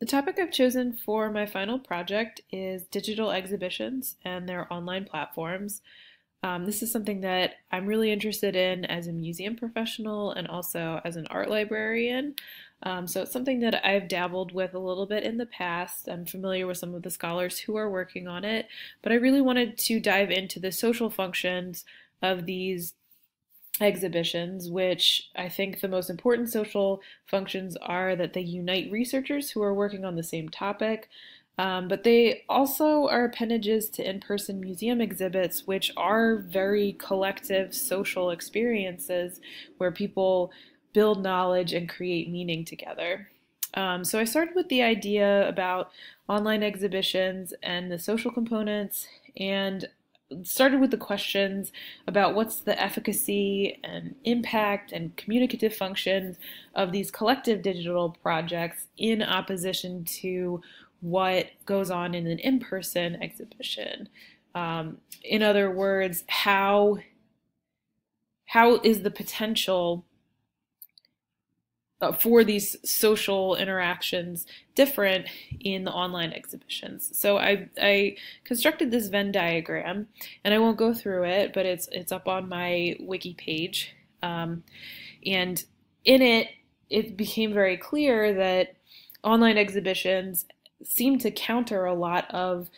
The topic I've chosen for my final project is digital exhibitions and their online platforms. This is something that I'm really interested in as a museum professional and also as an art librarian. So it's something that I've dabbled with a little bit in the past. I'm familiar with some of the scholars who are working on it, but I really wanted to dive into the social functions of these exhibitions, which I think the most important social functions are that they unite researchers who are working on the same topic, but they also are appendages to in-person museum exhibits, which are very collective social experiences where people build knowledge and create meaning together. So I started with the idea about online exhibitions and the social components, and started with the questions about what's the efficacy and impact and communicative functions of these collective digital projects in opposition to what goes on in an in-person exhibition. In other words, how is the potential for these social interactions different in the online exhibitions. So I constructed this Venn diagram, and I won't go through it, but it's up on my wiki page. And in it, it became very clear that online exhibitions seem to counter a lot of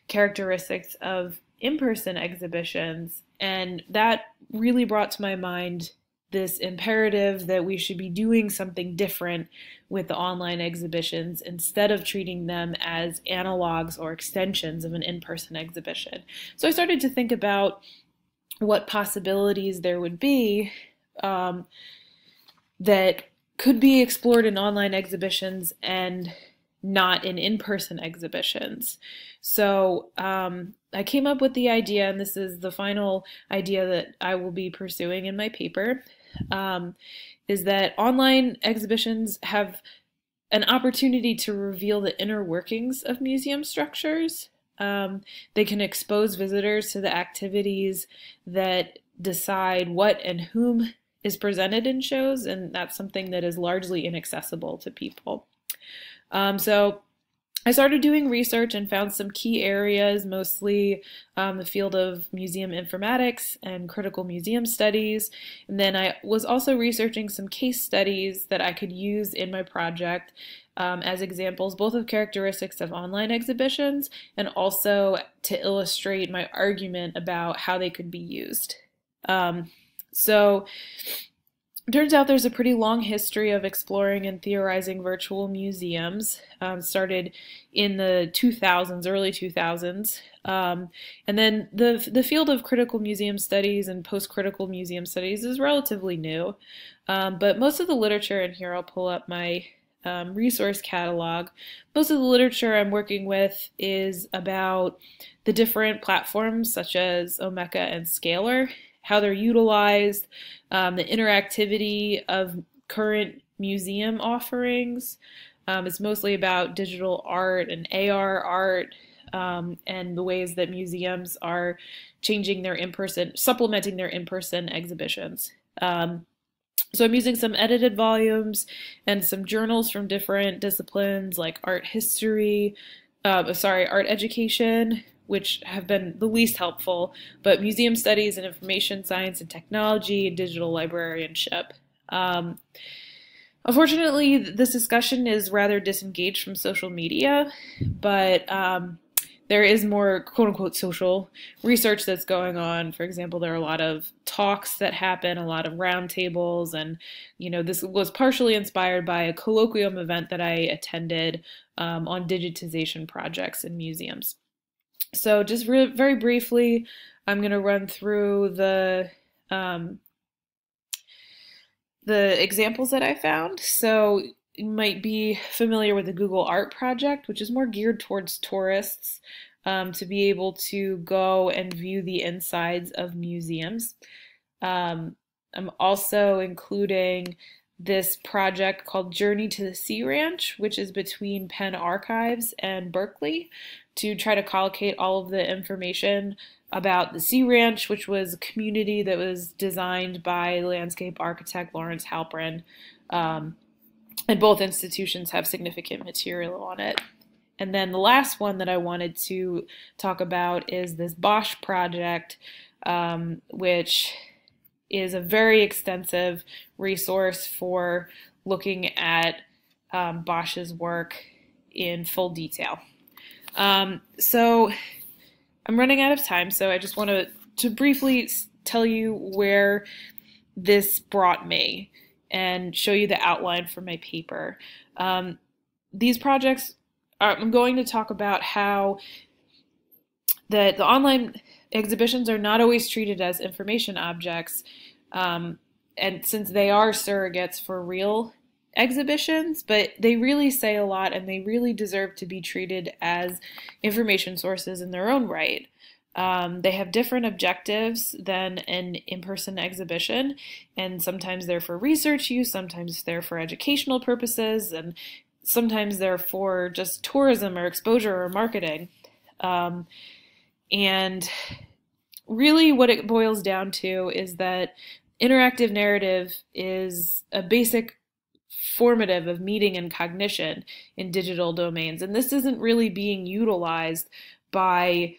characteristics of in-person exhibitions, and that really brought to my mind this imperative that we should be doing something different with the online exhibitions instead of treating them as analogs or extensions of an in-person exhibition. So I started to think about what possibilities there would be that could be explored in online exhibitions and not in in-person exhibitions. So I came up with the idea, and this is the final idea that I will be pursuing in my paper, is that online exhibitions have an opportunity to reveal the inner workings of museum structures. They can expose visitors to the activities that decide what and whom is presented in shows, and that's something that is largely inaccessible to people. So I started doing research and found some key areas, mostly the field of museum informatics and critical museum studies. And then I was also researching some case studies that I could use in my project as examples, both of characteristics of online exhibitions and also to illustrate my argument about how they could be used. So it turns out there's a pretty long history of exploring and theorizing virtual museums. Started in the 2000s, early 2000s. And then the field of critical museum studies and post-critical museum studies is relatively new. But most of the literature in here, I'll pull up my resource catalog. Most of the literature I'm working with is about the different platforms such as Omeka and Scalar, how they're utilized, the interactivity of current museum offerings. It's mostly about digital art and AR art, and the ways that museums are changing their in-person, supplementing their in-person exhibitions. So I'm using some edited volumes and some journals from different disciplines like art history, art education, which have been the least helpful, but museum studies and information science and technology and digital librarianship. Unfortunately, this discussion is rather disengaged from social media, but there is more quote-unquote social research that's going on. For example, there are a lot of talks that happen, a lot of roundtables, and this was partially inspired by a colloquium event that I attended on digitization projects in museums. So just very briefly, I'm going to run through the examples that I found. So you might be familiar with the Google Art Project, which is more geared towards tourists to be able to go and view the insides of museums. I'm also including this project called Journey to the Sea Ranch, which is between Penn Archives and Berkeley, to try to collocate all of the information about the Sea Ranch, which was a community that was designed by landscape architect Lawrence Halprin and both institutions have significant material on it. And then the last one that I wanted to talk about is this Bosch project, which is a very extensive resource for looking at Bosch's work in full detail. So I'm running out of time, so I just want to briefly tell you where this brought me and show you the outline for my paper. These projects, I'm going to talk about how the online exhibitions are not always treated as information objects, and since they are surrogates for real exhibitions, but they really say a lot and they really deserve to be treated as information sources in their own right. They have different objectives than an in-person exhibition, and sometimes they're for research use, sometimes they're for educational purposes, and sometimes they're for just tourism or exposure or marketing. And really what it boils down to is that interactive narrative is a basic formative of meaning and cognition in digital domains, and this isn't really being utilized by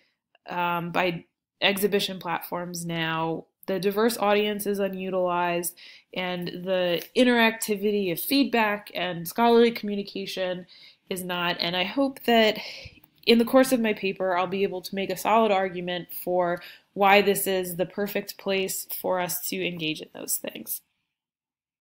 exhibition platforms now. The diverse audience is unutilized, and the interactivity of feedback and scholarly communication is not. And I hope that in the course of my paper, I'll be able to make a solid argument for why this is the perfect place for us to engage in those things.